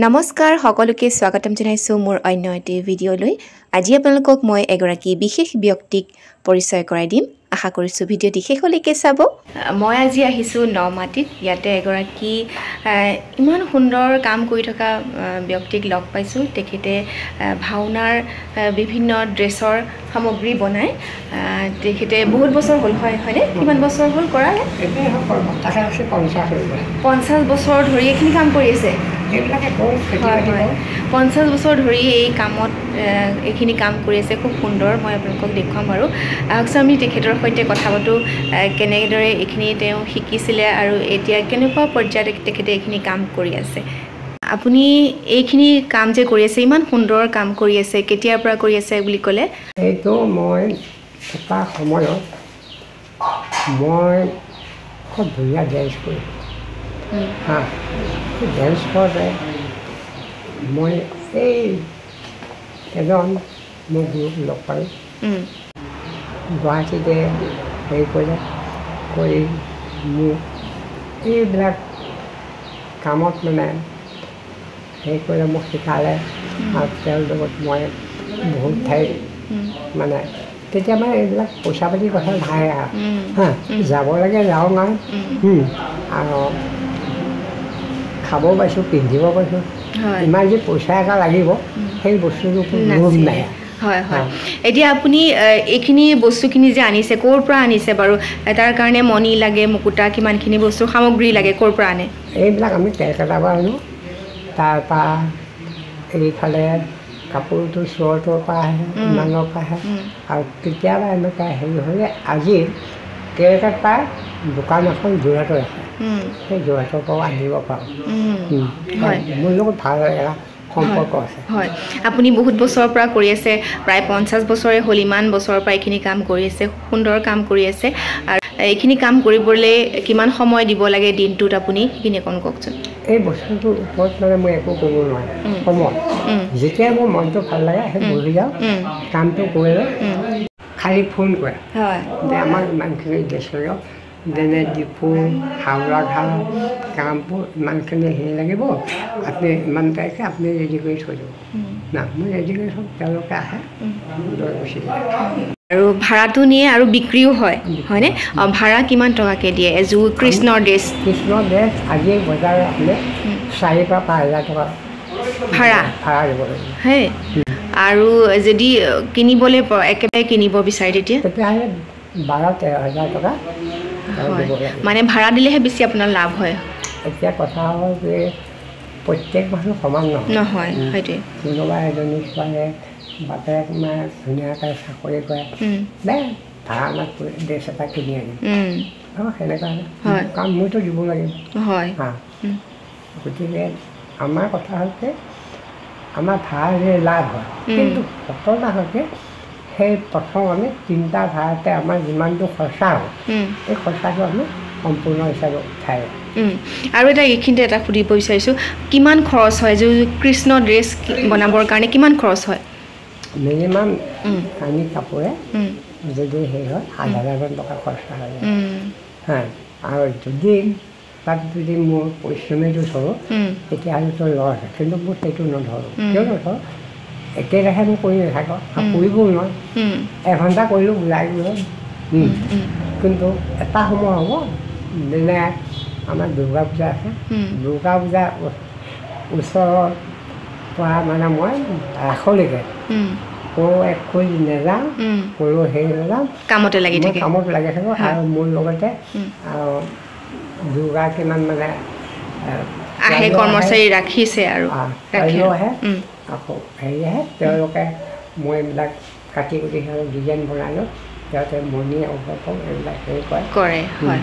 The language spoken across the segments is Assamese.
নমস্কাৰ সকলোকে স্বাগতম জনাইছো মোৰ অন্য এটি ভিডিঅ'লৈ আজি আপোনালোকক মই এগৰাকী বিশেষ ব্যক্তিক পৰিচয় কৰাই দিম আশা কৰিছো ভিডিঅ'টি শেষলৈকে চাব মই আজি আহিছো নমাটিত ইয়াতে এগৰাকী ইমান সুন্দৰ কাম কৰি থকা ব্যক্তিক লগ পাইছো তেখেতে ভাওনাৰ বিভিন্ন ড্ৰেছৰ সামগ্ৰী বনায় তেখেতে বহুত বছৰ হ'ল হয়নে কিমান বছৰ হ'ল কৰা 50 বছৰ ধৰি এইখিনি কাম কৰি আছে 50 বছৰ ধৰি এই কামত এইখিনি কাম কৰি আছে খুব সুন্দৰ মই আপোনালোকক দেখুৱাম আৰু আমি তেখেতৰ সৈতে কথা পাতো কেনেদৰে এইখিনি তেওঁ শিকিছিলে আৰু এতিয়া কেনেকুৱা পৰ্যায়ত তেখেতে এইখিনি কাম কৰি আছে আপুনি এইখিনি কাম যে কৰি আছে ইমান সুন্দৰ কাম কৰি আছে কেতিয়াৰ পৰা কৰি আছে বুলি ক'লে এইটো মই এটা সময়ত মই খুব ধুনীয়া ডেন্স কৰি ডেন্স কৰোঁতে মই এই এজন মোৰ গ্ৰুপ লগ পালোঁ গুৱাহাটীতে হেৰি কৰিলে কৰি মোক এইবিলাক কামত মানে হেৰি কৰিলে মোক শিকালে আৰু তেওঁৰ লগত মই বহুত ঠাইত মানে তেতিয়া মানে এইবিলাক পইচা পাতিৰ কথা নাই আৰু যাব লাগে যাওঁ নাই আৰু খাব পাইছোঁ পিন্ধিব পাইছোঁ ইমান যে পইচা এটা লাগিব সেই বস্তুটো লোভ নাই হয় হয় এতিয়া আপুনি এইখিনি বস্তুখিনি যে আনিছে ক'ৰ পৰা আনিছে বাৰু তাৰ কাৰণে মণি লাগে মুকুতা কিমানখিনি বস্তু সামগ্ৰী লাগে ক'ৰ পৰা আনে এইবিলাক আমি কেলকাতাৰ পৰা আনো তাৰপৰা এইফালে কাপোৰটো চুৰটৰ পৰা আহে ইমানৰ পৰা আহে আৰু কেতিয়াবা এনেকুৱা হেৰি হ'লে আজি কেলকাতাৰ দোকান এখন যোৰহাটত আছে সেই যোৰহাটৰ পৰাও আনিব পাৰোঁ মোৰ লগত ভাল এটা সম্পৰ্ক আছে হয় আপুনি বহুত বছৰৰ পৰা কৰি আছে প্ৰায় 50 বছৰে হ'ল ইমান বছৰৰ পৰা এইখিনি কাম কৰি আছে সুন্দৰ কাম কৰি আছে আৰু এইখিনি কাম কৰিবলৈ কিমান সময় দিব লাগে দিনটোত আপুনি সেইখিনি অকণ কওকচোন এই বস্তুটোৰ ওপৰত মানে মই একো ক'ব নোৱাৰোঁ সময় যেতিয়া মোৰ মনটো ভাল লাগে সেই বহি যাওঁ কামটো কৰিলে খালি ফোন কৰে যে আমাক ইমানখিনি ড্ৰেছ লাগিব যেনে ডিপু হাওৰা ঘাট কামবোৰ ইমানখিনি হেৰি লাগিব আপুনি ইমান তাৰিখে আপুনি ৰেডি কৰি থৈ দিব না মই ৰেডি কৰি থওঁ তেওঁলোকে আহে লৈ গুচি যায় আৰু ভাড়াটো নিয়ে আৰু বিক্ৰীও হয় হয়নে ভাড়া কিমান টকাকৈ দিয়ে এযোৰ কৃষ্ণৰ ড্ৰেছ আজি বজাৰত আপুনি 4,000 পৰা 5,000 টকা ভাড়া দিব লাগিব হে আৰু যদি কিনিবলৈ একেবাৰে কিনিব বিচাৰে তেতিয়াহ'লে 12-13,000 টকা মানে ভাড়া দিলেহে বেছি আপোনাৰ লাভ হয় এতিয়া কথা হ'ল যে প্ৰত্যেক মানুহ সমান নহয় সেইটোৱে কোনোবা এজনী ছোৱালীয়ে বাপেক মায়ে ধুনীয়াকৈ চাকৰি কৰে দে ভাড়া আমাক ড্ৰেছ এটা কিনি আনিম সেনেকুৱা কাৰণ মইতো দিব লাগিব হয় গতিকে আমাৰ কথা হৈছে আমাৰ ভাড়া যে লাভ হয় কিন্তু ঘটনা হৈছে সেই প্ৰথম আমি 3টা ভাড়াতে আমাৰ যিমানটো খৰচা হয় সেই খৰচাটো আমি সম্পূৰ্ণ হিচাপে উঠাই আৰু এটা এইখিনিতে এটা সুধিব বিচাৰিছোঁ কিমান খৰচ হয় যে কৃষ্ণ ড্ৰেছ বনাবৰ কাৰণে কিমান খৰচ হয় মিনিমাম কানি কাপোৰে যদি হেৰি হয় 7,000 টকা খৰচা হয় আৰু যদি তাত যদি মোৰ পৰিশ্ৰমীটো ধৰোঁ তেতিয়াহ'লেতো লছ হয় কিন্তু মোৰ সেইটো নধৰোঁ কিয় নধৰোঁ একেৰাহে মই কৰি নাথাকোঁ কৰিবও নোৱাৰোঁ এঘণ্টা কৰিলোঁ ওলাই গ'লোঁ কিন্তু এটা সময় হ'ব যেনে আমাৰ দুৰ্গা পূজা আছে দুৰ্গা পূজা ওচৰৰ পৰা মানে মই ৰাসলৈকে কোনো এক খোজ নেযাওঁ কোনো হেৰি নেযাওঁ কামতে লাগি থাকোঁ আৰু মোৰ লগতে দুগৰাকীমান মানে আহে কৰ্মচাৰী ৰাখিছে আৰু আহে আকৌ হেৰি আহে তেওঁলোকে মই এইবিলাক কাটি কুটি ডিজাইন বনালোঁ সিহঁতে মণি অৱকম এইবিলাক হেৰি কৰে হয়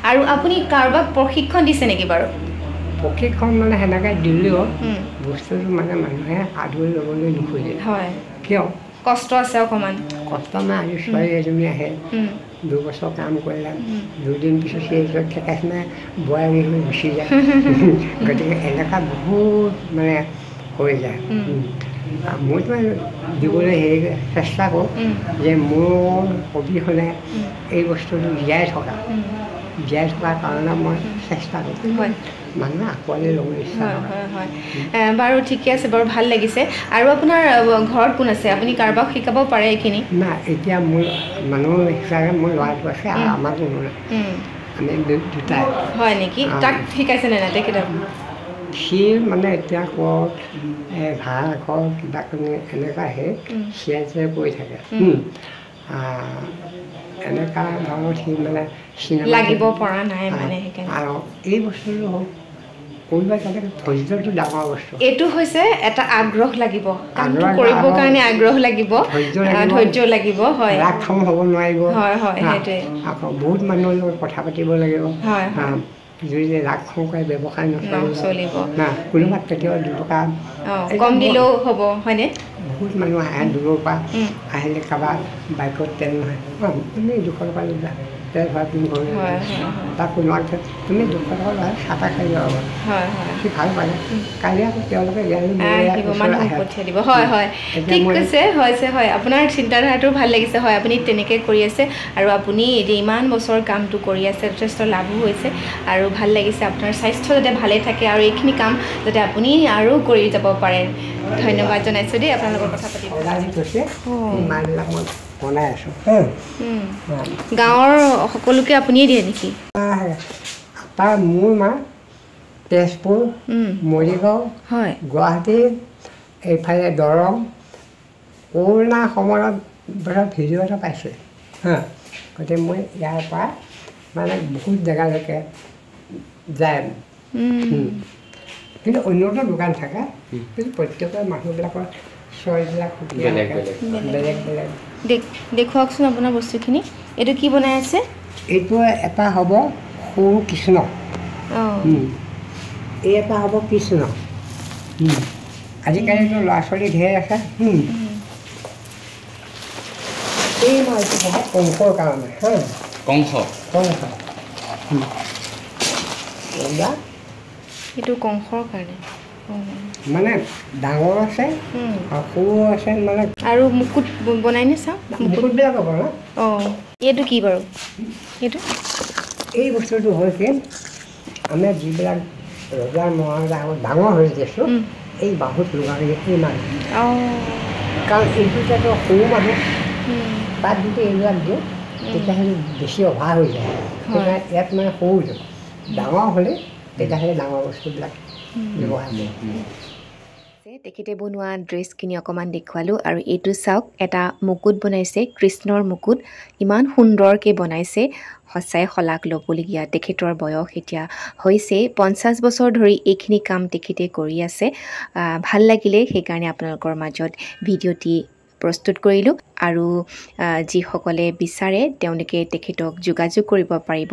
আৰু আপুনি কাৰোবাক প্ৰশিক্ষণ দিছে নেকি বাৰু প্ৰশিক্ষণ মানে সেনেকৈ দিলেও বস্তুটো মানে মানুহে আদৰি ল'বলৈ নোখোজে হয় কিয় কষ্ট আছে অকণমান কষ্ট নাই আজি ছোৱালী এজনী আহে 2 বছৰ কাম কৰিলে 2 দিন পিছত সেই থেকাখিনি বোৱাৰী হৈ গুচি যায় গতিকে এনেকুৱা বহুত মানে হৈ যায় মইতো দিবলৈ হেৰি চেষ্টা কৰোঁ যে মোৰ অবিহনে এই বস্তুটো জীয়াই থকাৰ কাৰণে মই চেষ্টা কৰোঁ মানুহে আঁকোৱালি ল'বলৈ ইচ্ছা হয় হয় বাৰু ঠিকে আছে বাৰু ভাল লাগিছে আৰু আপোনাৰ ঘৰত কোন আছে আপুনি কাৰোবাক শিকাব পাৰে এইখিনি না এতিয়া মোৰ মানুহ হিচাপে মোৰ ল'ৰাটো আছে আৰু আমাৰ কোনো নাই আমি দুটাই হয় নেকি তাক শিকাইছেনে নাই তেখেতক সি মানে এতিয়া ক'ত ভাড়া ঘৰ কিবা কিনি এনেকুৱা সেই চিয়াই চিয়াই কৰি থাকে এনেকুৱা ধৰণৰ সি মানে চিনেমা লাগিব পৰা নাই মানে সেইকাৰণে আৰু এই বস্তুটো হওক কোনোবাই কেনেকৈ ধৈৰ্যটো ডাঙৰ বস্তু এইটো হৈছে এটা আগ্ৰহ লাগিব কামটো কৰিবৰ কাৰণে আগ্ৰহ লাগিব ধৈৰ্য লাগিব হয় ৰাগ খং হ'ব নোৱাৰিব হয় হয় সেইটোৱে আকৌ বহুত মানুহৰ লগত কথা পাতিব লাগিব হয় যদি ৰাগ খং কৰি ব্যৱসায় নচলিব না কোনোবাত কেতিয়াবা দুটকা কম দিলেও হ'ব হয়নে বহুত মানুহ আহে দূৰৰ পৰা আহিলে কাৰোবাৰ বাইকত তেল নহয় তুমি 200 টকা ল'বা তেল ভৰাই তুমি ঘৰ তাক কোনোবা তুমি 200 টকা লোৱা চাহ তাহ খাই যাব হয় সি ভাল পালে কালি আকৌ তেওঁলোকে পঠিয়াই দিব হয় হয় ঠিক আছে হৈছে হয় আপোনাৰ চিন্তাধাৰাটো ভাল লাগিছে হয় আপুনি তেনেকৈ কৰি আছে আৰু আপুনি এতিয়া ইমান বছৰ কামটো কৰি আছে যথেষ্ট লাভো হৈছে আৰু ভাল লাগিছে আপোনাৰ স্বাস্থ্য যাতে ভালে থাকে আৰু এইখিনি কাম যাতে আপুনি আৰু কৰি যাব পাৰে ধন্যবাদ জনাইছোঁ দেই আপোনাৰ লগত কথা পাতিব বনাই আছোঁ গাঁৱৰ সকলোকে আপুনিয়ে দিয়ে নেকি তাৰ মোৰ মা তেজপুৰ মৰিগাঁও হয় গুৱাহাটী এইফালে দৰং কৰোণা সময়ত ভিডিঅ' এটা পাইছোঁ গতিকে মই ইয়াৰ পৰা মানে বহুত জেগালৈকে যায় কিন্তু অন্যতো দোকান থাকে কিন্তু প্ৰত্যেকৰ মানুহবিলাকৰ চইচবিলাক বেলেগ বেলেগ দেখুৱাওকচোন আপোনাৰ বস্তুখিনি এইটো কি বনাই আছে এইটো এটা হ'ব সৰু কৃষ্ণ এই এটা হ'ব কৃষ্ণ আজিকালিতো ল'ৰা ছোৱালী ঢেৰ আছে এই মাছটো হ'ব কংসৰ কাৰণে কংস এইটো কংসৰ কাৰণে মানে ডাঙৰ আছে আৰু সৰু আছে মানে আৰু মুকুট বনাইনে চাওঁ মুকুটবিলাক হ'ব ন এইটো কি বাৰু এইটো এই বস্তুটো হৈছে আমি যিবিলাক ৰজা মহাৰজা আগত ডাঙৰ হৈ দিছোঁ এই বাহুত লগাই এই মানুহ কাৰণ এইটো যাতে সৰু মানুহ তাত যদি এইবিলাক দিওঁ তেতিয়াহ'লে বেছি অভাৰ হৈ যায় সেইকাৰণে ইয়াত মানে সৰুটো ডাঙৰ হ'লে তেতিয়াহ'লে ডাঙৰ বস্তুবিলাক তেখেতে বনোৱা ড্ৰেছখিনি অকণমান দেখুৱালোঁ আৰু এইটো চাওক এটা মুকুট বনাইছে কৃষ্ণৰ মুকুট ইমান সুন্দৰকৈ বনাইছে সঁচাই শলাগ ল'বলগীয়া তেখেতৰ বয়স এতিয়া হৈছে 50 বছৰ ধৰি এইখিনি কাম তেখেতে কৰি আছে ভাল লাগিলে সেইকাৰণে আপোনালোকৰ মাজত ভিডিঅ'টি প্ৰস্তুত কৰিলোঁ আৰু যিসকলে বিচাৰে তেওঁলোকে তেখেতক যোগাযোগ কৰিব পাৰিব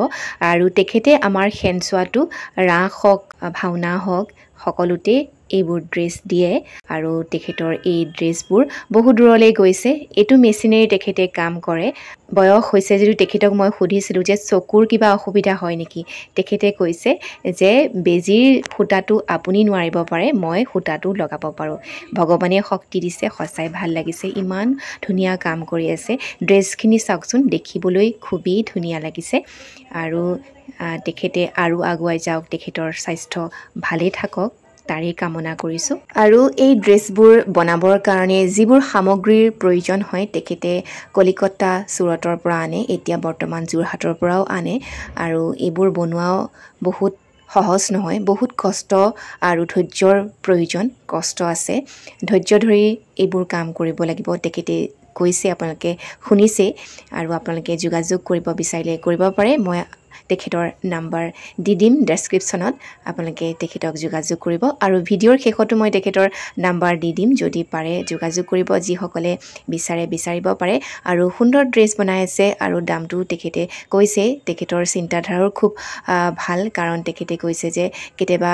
আৰু তেখেতে আমাৰ খেনচোৱাটো ৰাস হওক ভাওনা হওক সকলোতে এইবোৰ ড্ৰেছ দিয়ে আৰু তেখেতৰ এই ড্ৰেছবোৰ বহু দূৰলৈ গৈছে এইটো মেচিনেৰে তেখেতে কাম কৰে বয়স হৈছে যদিও তেখেতক মই সুধিছিলোঁ যে চকুৰ কিবা অসুবিধা হয় নেকি তেখেতে কৈছে যে বেজীৰ সূতাটো আপুনি নোৱাৰিব পাৰে মই সূতাটো লগাব পাৰোঁ ভগৱানে শক্তি দিছে সঁচাই ভাল লাগিছে ইমান ধুনীয়া কাম কৰি আছে ড্ৰেছখিনি চাওকচোন দেখিবলৈ খুবেই ধুনীয়া লাগিছে আৰু তেখেতে আৰু আগুৱাই যাওক তেখেতৰ স্বাস্থ্য ভালেই থাকক তাৰে কামনা কৰিছোঁ আৰু এই ড্ৰেছবোৰ বনাবৰ কাৰণে যিবোৰ সামগ্ৰীৰ প্ৰয়োজন হয় তেখেতে কলিকতা চুৰটৰ পৰা আনে এতিয়া বৰ্তমান যোৰহাটৰ পৰাও আনে আৰু এইবোৰ বনোৱাও বহুত সহজ নহয় বহুত কষ্ট আৰু ধৈৰ্যৰ প্ৰয়োজন কষ্ট আছে ধৈৰ্য ধৰি এইবোৰ কাম কৰিব লাগিব তেখেতে কৈছে আপোনালোকে শুনিছে আৰু আপোনালোকে যোগাযোগ কৰিব বিচাৰিলে কৰিব পাৰে মই তেখেতৰ নাম্বাৰ দি দিম ডেছক্ৰিপশ্যনত আপোনালোকে তেখেতক যোগাযোগ কৰিব আৰু ভিডিঅ'ৰ শেষতো মই তেখেতৰ নাম্বাৰ দি দিম যদি পাৰে যোগাযোগ কৰিব যিসকলে বিচাৰিব পাৰে আৰু সুন্দৰ ড্ৰেছ বনাই আছে আৰু দামটো তেখেতে কৈছে তেখেতৰ চিন্তাধাৰাও খুব ভাল কাৰণ তেখেতে কৈছে যে কেতিয়াবা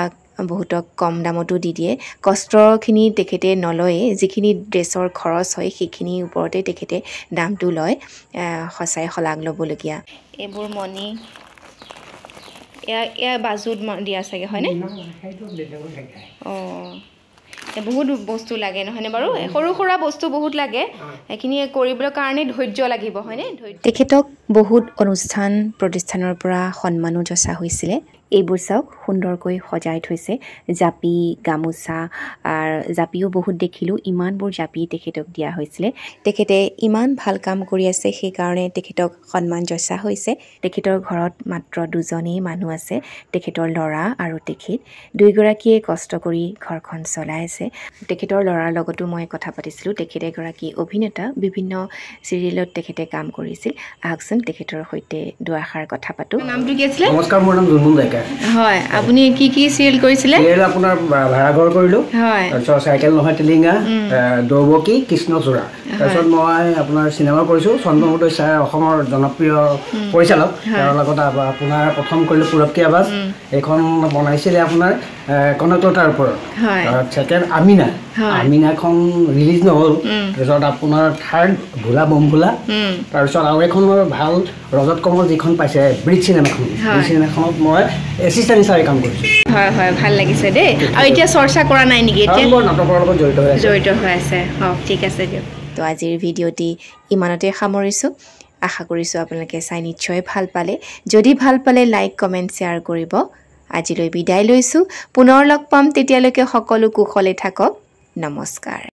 বহুতক কম দামতো দি দিয়ে কষ্টখিনি তেখেতে নলয়ে যিখিনি ড্ৰেছৰ খৰচ হয় সেইখিনিৰ ওপৰতে তেখেতে দামটো লয় সঁচাই শলাগ ল'বলগীয়া এইবোৰ মণি এয়া বাজুত দিয়া চাগে হয়নে বহুত বস্তু লাগে নহয়নে বাৰু সৰু সুৰা বস্তু বহুত লাগে সেইখিনি কৰিবলৈ কাৰণে ধৈৰ্য লাগিব হয়নে তেখেতক বহুত অনুষ্ঠান প্ৰতিষ্ঠানৰ পৰা সন্মানো যচা হৈছিলে এইবোৰ চাওক সুন্দৰকৈ সজাই থৈছে জাপি গামোচা আৰু জাপিও বহুত দেখিলোঁ ইমানবোৰ জাপি তেখেতক দিয়া হৈছিলে তেখেতে ইমান ভাল কাম কৰি আছে সেইকাৰণে তেখেতক সন্মান যচা হৈছে তেখেতৰ ঘৰত মাত্ৰ দুজনেই মানুহ আছে তেখেতৰ ল'ৰা আৰু তেখেত দুইগৰাকীয়ে কষ্ট কৰি ঘৰখন চলাই আছে তেখেতৰ ল'ৰাৰ লগতো মই কথা পাতিছিলোঁ তেখেতে এগৰাকী অভিনেতা বিভিন্ন চিৰিয়েলত তেখেতে কাম কৰিছিল আহকচোন তেখেতৰ সৈতে দুআষাৰ কথা পাতোঁ নামটো কি আছিলে নমস্কাৰ মোৰ নাম জুনমুন ডেকা হয় আপুনি কি কি চিৰিয়েল কৰিছিলে চিৰিয়েল আপোনাৰ ভাড়াঘৰ কৰিলোঁ হয় তাৰপিছত চাইকেল নহয় টিলিঙা দৌবকী কৃষ্ণচূড়া তাৰপিছত মই আপোনাৰ চিনেমা কৰিছোঁ চন্দ্ৰমোদয় ছাৰ অসমৰ জনপ্ৰিয় পৰিচালক তেওঁৰ লগত আপোনাৰ প্ৰথম কৰিলোঁ পূৰব কি আৱাজ এইখন বনাইছিলে আপোনাৰ কনকলতাৰ ওপৰত ছেকেণ্ড আমিনাখন ৰিলিজ নহ'ল তাৰপিছত আপোনাৰ থাৰ্ড ভোলা বম ভোলা তাৰপিছত আৰু এখন ভাল ৰজত কমল যিখন পাইছে ব্ৰিজ চিনেমাখনত মই এছিষ্টেণ্ট হিচাপে কাম কৰিছোঁ হয় হয় ভাল লাগিছে দেই আৰু এতিয়া চৰ্চা কৰা নাই নেকি এতিয়া মই নাটকৰ লগত জড়িত হৈ আছে হওক ঠিক আছে দিয়ক তো আজিৰ ভিডিঅ'টি ইমানতে সামৰিছোঁ আশা কৰিছোঁ আপোনালোকে চাই নিশ্চয় ভাল পালে যদি ভাল পালে লাইক কমেণ্ট শ্বেয়াৰ কৰিব আজিলৈ বিদায় লৈছোঁ পুনৰ লগ পাম তেতিয়ালৈকে সকলো কুশলে থাকক নমস্কাৰ